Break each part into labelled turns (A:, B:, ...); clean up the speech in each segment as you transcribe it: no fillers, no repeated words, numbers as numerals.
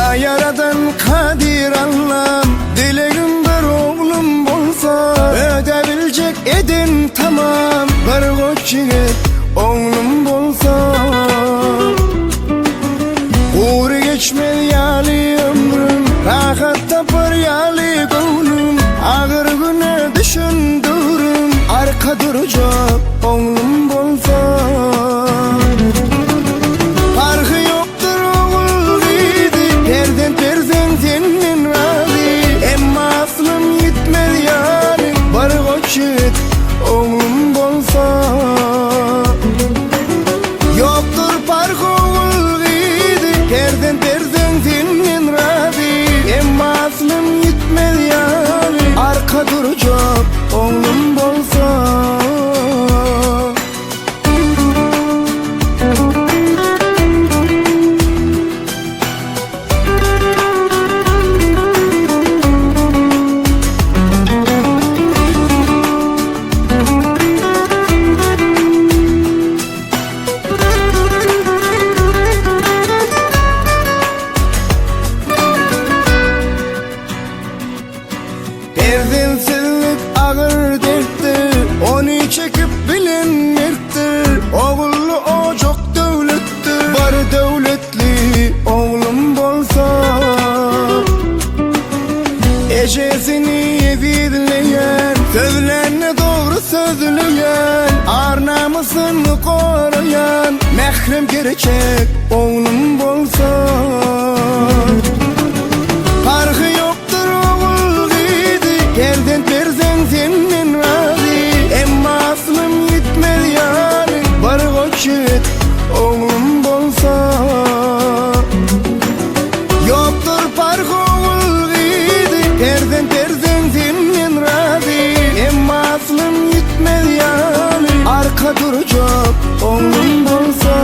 A: Ya yaradan kadir Allah'ım, dileğim bir oğlum bolsa, ödebilecek edin tamam, bir koç yiğit oğlum bolsa. Uğru geçmez yali ömrüm, rahat tapar yali gönlüm, ağır güne düşündürüm, arka duracak oğlum bolsa. Farkı yoktur oğul gidi, perden perden senin razı, emma aslım yitmez yani, bir koç yiğit oğlum bolsa. Yoktur farkı oğul gidi, perden perden senin razı, emma aslım yitmez yani, arka duracak oğlum bolsa. Perdensizlik ağır derttir, onu çekip bilinmektir. Oğullu o çok devlettir, var devletli oğlum bolsa. Eşesini evidleyen, sözlerini doğru sözleyen, ar namusunu koruyan, mehrem gerçek oğlum bolsa. Farkı yoktur oğul gidi, perden perden senin razı, emma aslım yitmez yani, bir koç yiğit oğlum bolsa. Yoktur farkı oğul gidi, perden perden senin razı, emma aslım yitmez yani, arka duracak oğlum bolsa.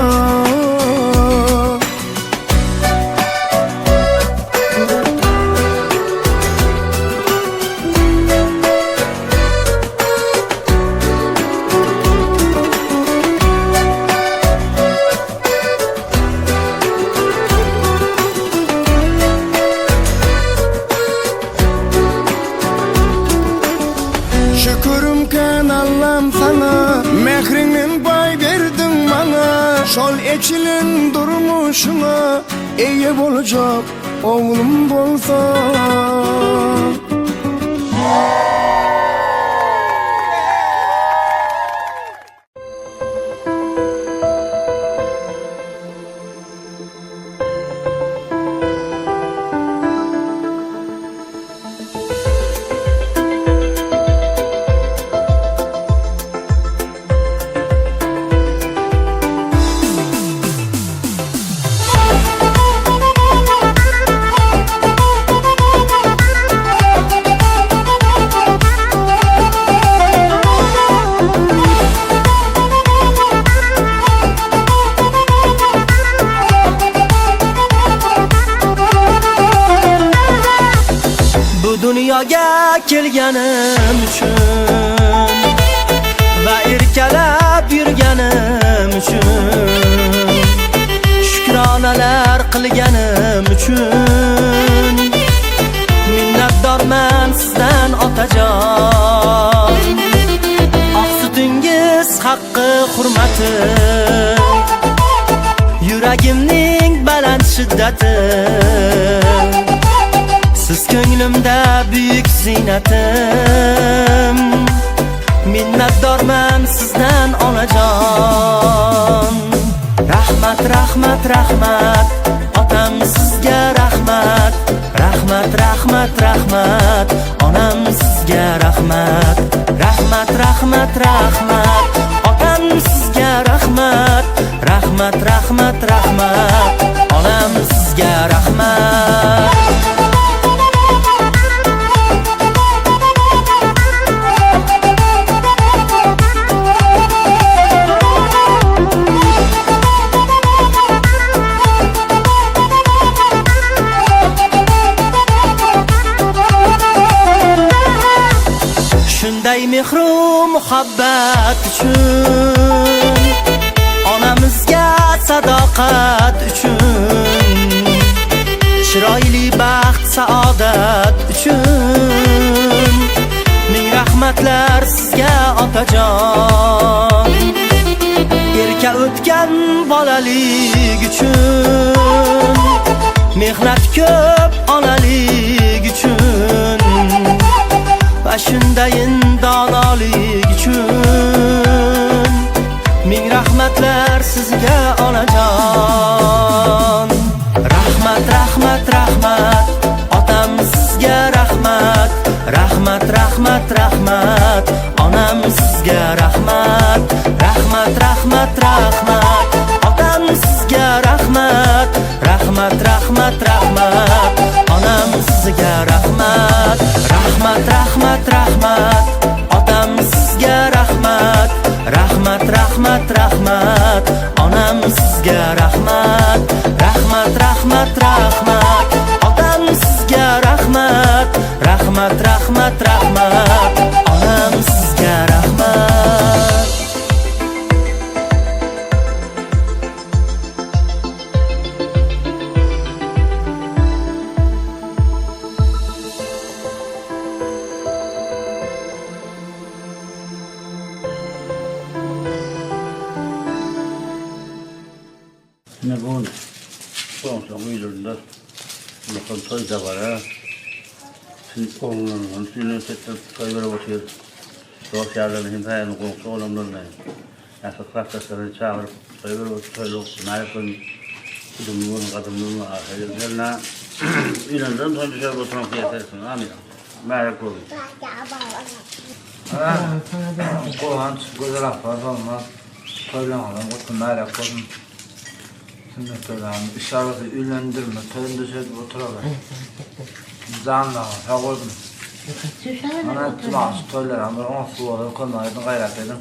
A: Şükürüm kan Allah'ım sana, mehrinin pay verdin bana. Şol eçilin durmuşuna, iyi olacak oğlum bolsa.
B: Dunyoga kelganim uchun va erkalab yurganim uchun, shukronalar qilganim uchun, minnatdorman sizdan otajon. Oq sutingiz haqqi hurmati, yuragimning baland shiddati, siz ko'nglimda büyük ziynatim. Minnatdorman sizdan onajon. Rahmat, rahmat, rahmat, otam sizga rahmat. Rahmat, rahmat, rahmat, onam sizga rahmat. Rahmat, rahmat, rahmat, otam sizga rahmat. Rahmat, rahmat, rahmat, onam sizga rahmat. Shunday mehru muhabbat uchun, onamizga sadoqat uchun, chiroyli baxt saodat uchun ming rahmatlar sizga otajon. Erka o'tgan bolalik uchun, mehnat ko'p onalik uchun va shundayin donolik uchun ming rahmatlar sizga onajon. Rahmat, rahmat, rahmat, otam sizga rahmat. Rahmat, rahmat, rahmat, onam sizga rahmat. Rahmat, rahmat, rahmat, otam sizga rahmat. Rahmat, rahmat, rahmat, onam sizga rahmat. Rahmat, rahmat, rahmat, otam sizga rahmat. Rahmat, rahmat, rahmat, onam sizga rahmat. Rahmat, rahmat, rahmat, otam sizga rahmat. Rahmat, rahmat, rahmat, onam sizga rahmat.
C: Ne bu? Son uylarında bakın toy da var ha. Şimdi oğlanın üniversitede toylara bakıyor. Sosyallerin hem hayatını konuştu oğlanlarla. Nasıl klaslarını çağırıp toylara bakıyor. Toyluk, naykın, kudumluğun, kadımluğun, ahirlerine. İnandan toy dışarı oturan kıyasırsın. Amin. Merak olun.
D: Kovan güzel afaz olmaz. Toylanalım, otun merak olun. Sünnet toylanalım, işareti üylendirme, toyun dışarı oturalım. Zanla, haqoldum. Ana tumas toylar, ama on suları koymaydın, gayret edin.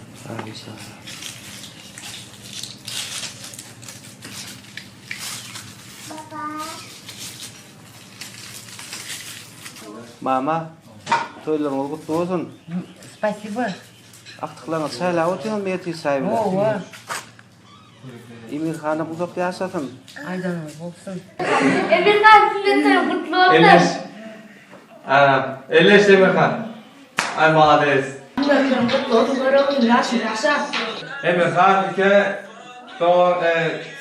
E: Mama, toylarınız kutlu olsun.
F: Спасибо.
E: Aktıklarınız sayla otuyon meyeti sahibi.
F: Ova.
E: Emir Hanım uzak yaşasın.
F: Aydanız olsun.
G: Emirhan sünnetten kutlu olsun.
H: Emir. Anam. Elleş Emirhan. Ay malades.
G: Sünnetten kutlu olsun. Böyle olsun. Yaşa.
H: Emirhan ülke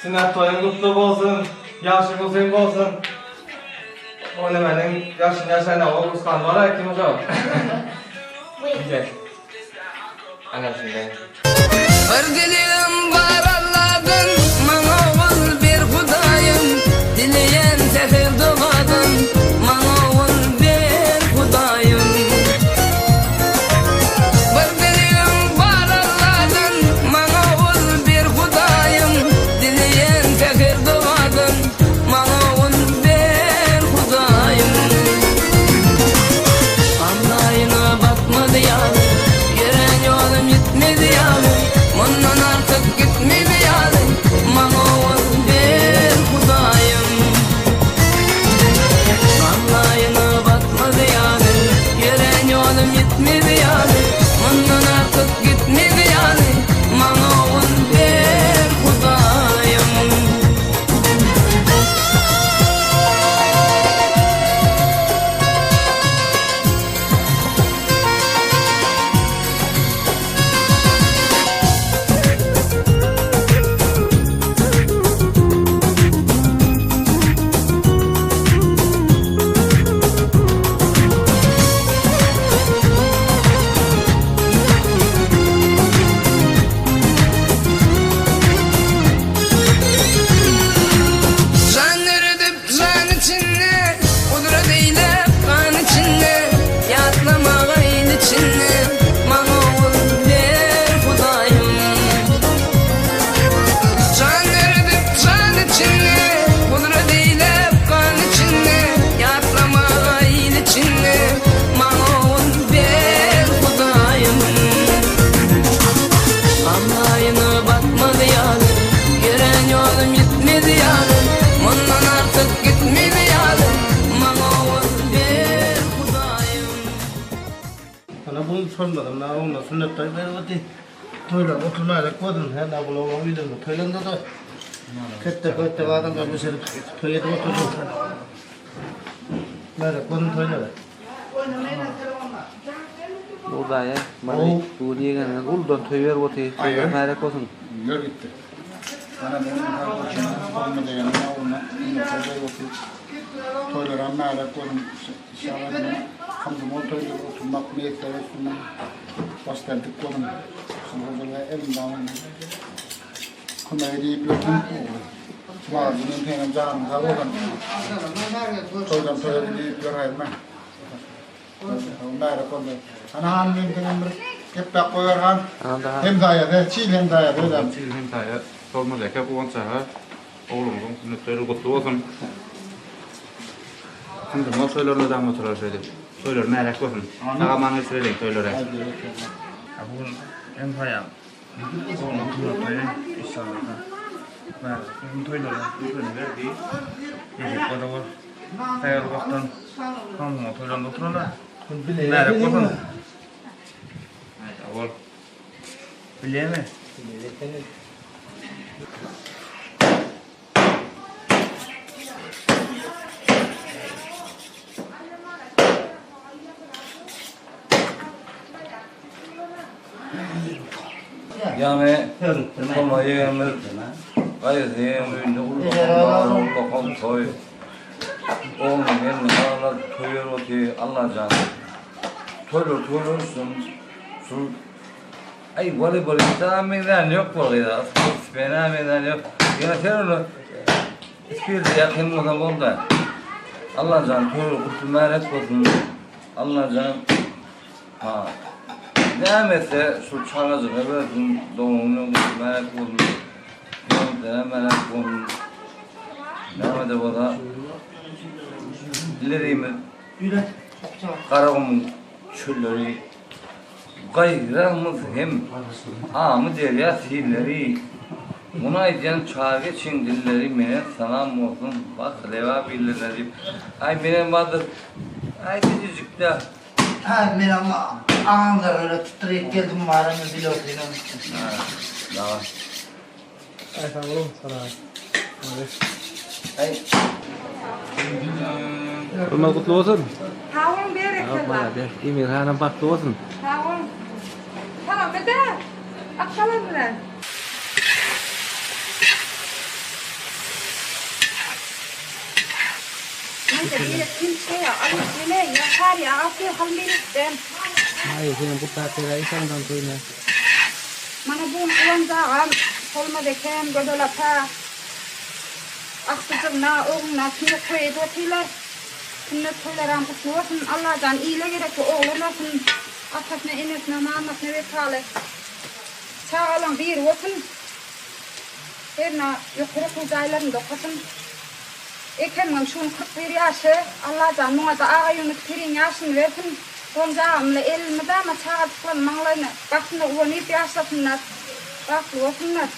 H: sünnet toyun kutlu olsun. Yaşın uzun olsun. O ne benim yaşın yaşayana o uskan var ya kim hocam? Gel. Anam şimdi.
I: Bir dilim var Allah'ın, bana ol bir Hudayım. Dileyen zehir duadın, bana ol bir Hudayım. Bir dilim var Allah'ın, bana ol bir Hudayım. Dileyen zehir duadın, bana ol bir Hudayım. Anlayına bakmadı yani, yürek yolum gitmedi yani. Ondan artık gitmedi yani, bana ol bir Hudayım. Vallahi bakmadı yani, yürek yolum gitmedi yani. Ondan artık gitmedi yani, bana ol bir Hudayım. Can eridip can içinde, kudret eylep kan içinde, yatlama gayn içinde, bana ol bir Hudayım. Can eridip can içinde, kudret eylep kan içinde, yatlama gayn içinde, bana ol bir Hudayım. Anlayına bakmadı yani, gören yolum gitmedi yani. Ondan artık gitmedi yani, bana ol bir Hudayım.
C: Ana bunu sormadım. Na onunla sünnet toyları var diye. Toylar oturmayla koydun. Her ne bulalım uylarında. Toylarında da. Kette adam ben mesela toyada oturdum.
D: Merak bunun toyları.
E: Burada ya. Bana bu diyegen uldan toy ver boti. Merak olsun.
A: Yürü gitti. Bana benim kardeşim olmadı yani ona yine fazla yok. Toylar ama ara koyun şahane. Kamdım o toylar oturmak niyetleri üstüne bastırdık koyun. Sonra da elimden kumaya deyip yokum. Mağazının peynir canım kalırdan. Toydan toylar deyip yorayım ben. Onlara koyun. Ana hanım benim hep bak koyarhan. Hem daya, çiğ hem daya dedim.
H: Çiğ hem daya. Olmaz ya, bu onçağa oğlumuzun sünnetleri kutlu olsun. Şimdi o söylerle devam oturar şöyle. Söyler merak olsun. Ağamanı söyleyin söylere.
D: Bugün en payam. Oğlum toyları inşallah. Merak bunun toyları üzerine verdi. Yiyecek o da var. Hayal vaktan kamına toylarında otururlar. Merak olsun. Haydi, biliyor musun?
J: Yani kolayımız gayzeyimizde ulağımda bakalım toy. Oğlum benim ağlar toyur o ki Allah canı. Toyursun. Su ay voleybol istamenler yok bu arada. Fenomenler yok. Yine sen onu ispirde yakın olan oldu. Allah canı toyur kurtulmayacak olsun. Allah canı ha. Neyse şu çağızı verdim doğumunu merak oldum. Merak oldum. Neyse bu da ileriyimiz Karakum'un çölleri gayrımız hem ağamı derya sihirleri buna eden çağı için dilleri mene salam olsun bak reva bilirleri ay benim vardır ay küçücük de
K: Ben ama anında öyle titreyip geldim varını biliyorsun.
J: Daha.
D: Ay sağ olun sana.
J: Ay.
E: Hurmat kutlu olsun.
G: Sağ olun bereketler.
E: Emir Hanım baktı olsun.
G: Sağ olun. Tamam bir de akşamın bilen. Neyse bir kimse ya alıp bile yapar ya afiyet halmelikten.
E: Hayır senin bu tahtayla insandan toyuna.
G: Mana bu ulanacağım. Olmadeken gödölapa. Aksızımna oğluna sünnet koydu otiler. Sünnet koylaram kutlu olsun. Allah'tan iyile gerek oğlanasın. Atasına enesine mamasına vesale. Sağlam bir olsun. Herna yukarı kuzaylarını dokasın. Ekenmem şun 41 yaşı. Allah'tan muğaza ağayını kirin yaşını versin. Roncağımla elmede ama çağatıklan mağlayını. Baksına uvanip yaşasınlar. Baklı olsunlar.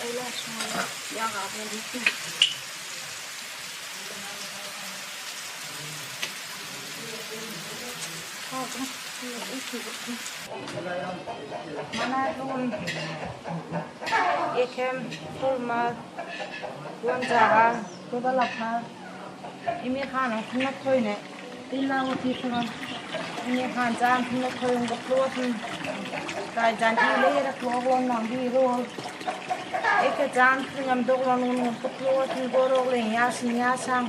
G: Öyle şuna yağa verirsin. Mana dun ekem tulma gonjaga dodalapa imi khana khna khoine illa uti thon imi khan jan khna khoin go klotun kai jan ile ra klogon nam bi ro ek jan khngam doglon un go klotun go ro le ya sin ya sang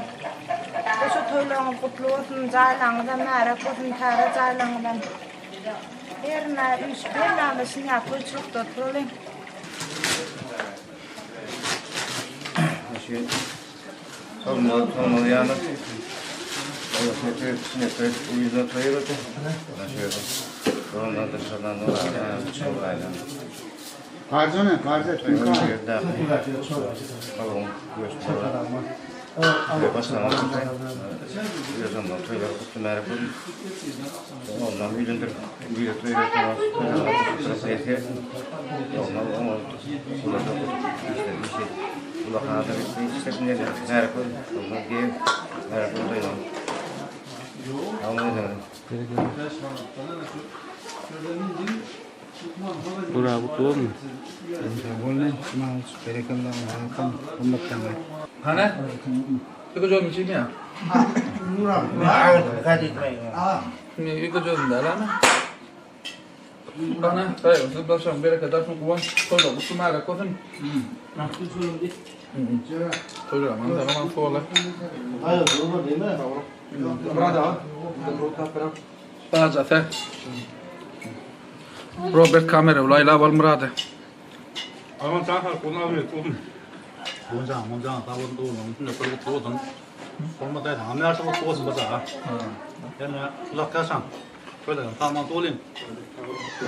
G: ko so thoilong go klotun ja lang da na ra ko thun thara ja lang dan Erna üstüne nasıl yapıyor çok da trolley.
J: Şey, sonra yani ne uyuza tayırdı. Sonra da şuradan çok aynen.
A: Harca ne? Harca kim kan?
J: Tamam, göster. Evet, başlamadım. Yazan da toylar kutlu merak olun. Ondan bilindir. Bir toylar sonra sesi. Ondan ama burada işte bir şey. Bu da kanada bir işte ne merak olun. Ondan diye merak olun.
E: Bura bu doğru mu?
J: Hani? Iku jom içi mi ya? Iku jom da lan. Bana, hayır, sebelah şam beri kadar çok kuvan, koyla bu sumara koyun. Koyla, mantap aman koyla.
A: Hayır, doğru değil mi?
H: Burada.
J: Baca te. Robert kamera, ulayla bal murade.
C: Aman çakar kullanıyor. 원장 다원도 너무 그리고 도던 forma da 아메아서 도선 거다. yana uzaklaşan. Böyle tamam dolayım.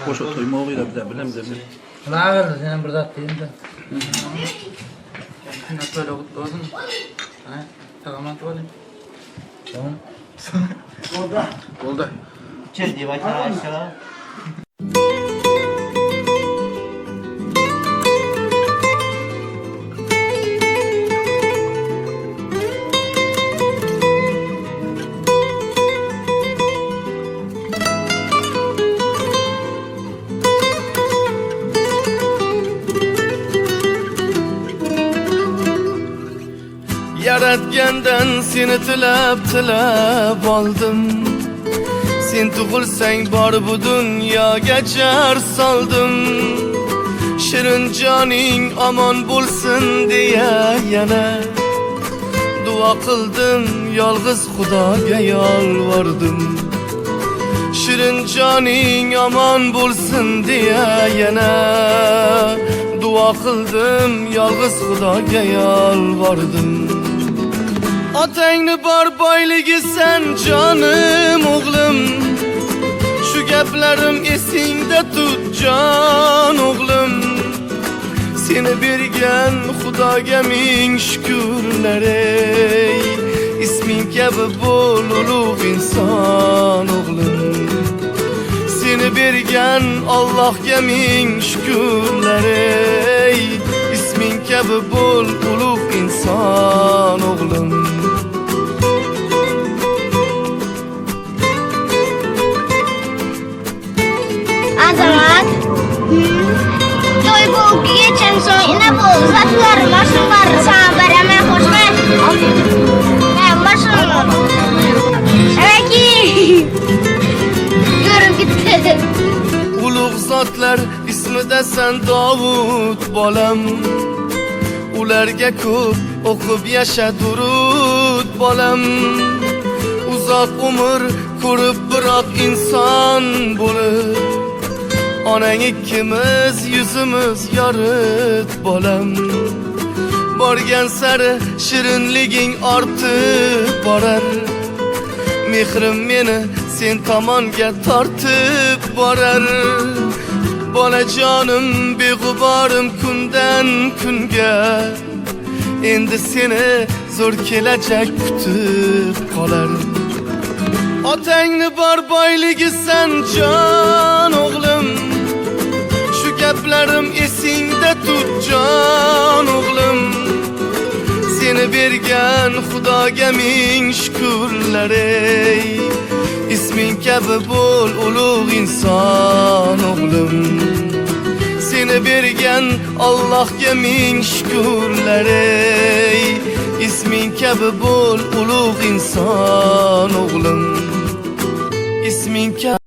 J: Koşu tuyma oluyor da bilem de.
K: Ne verdi senin burada attığında?
J: Ne böyle olsun. Ha? Tamam dolayım.
K: Tamam.
J: Oldu.
K: Çizdi başına aşağı.
B: Yaratgandan seni tilab oldim. Sen tug'ilsang bor bu dunyoga jar soldim. Shirin joning omon bo'lsin deya yana duo qildim, yolg'iz Xudoga yolvordim. Shirin joning omon bo'lsin deya yana duo qildim, yolg'iz Xudoga yolvordim. Otangni bor boyligi sen jonim o'g'lim. Shu gaplarim esingda tut jon o'g'lim. Seni bergan Xudoga ming shukrlar ey. Isming kabi bo'l ulug' inson o'g'lim. Seni bergan Allohga ming shukrlar ey. Isming kabi bo'l ulug' inson o'g'lim.
L: Azamat. To'y bo'lgan so'ng ina bu zatlar mashhur sana beraman xo'shman. Ha, mashhur. Avaki. Yurib ketdi.
B: Ulug' zotlar ismida sen Davud bolam. Ularga ko'p o'qib yasha durud bolam. Uzoq umr ko'rib biroq inson bo'lib, onang ikkimiz yuzimiz yorit bolam. Borgan sari shirinliging ortib borar. Mehrim meni sen tomonga tortib borar. Bolajonim beg'uborim kundan kunga, endi seni zo'r kelajak kutib qolar. Otangni bor boyligi sen jon o'g'lim. Shu gaplarim esingda tut jon o'g'lim. Seni bergan Xudoga ming shukrlar ey. Isming kabi bo'l ulug' inson o'g'lim. Seni bergan Allohga ming shukrlar ey. Isming kabi bo'l ulug' inson o'g'lim. Isming kabi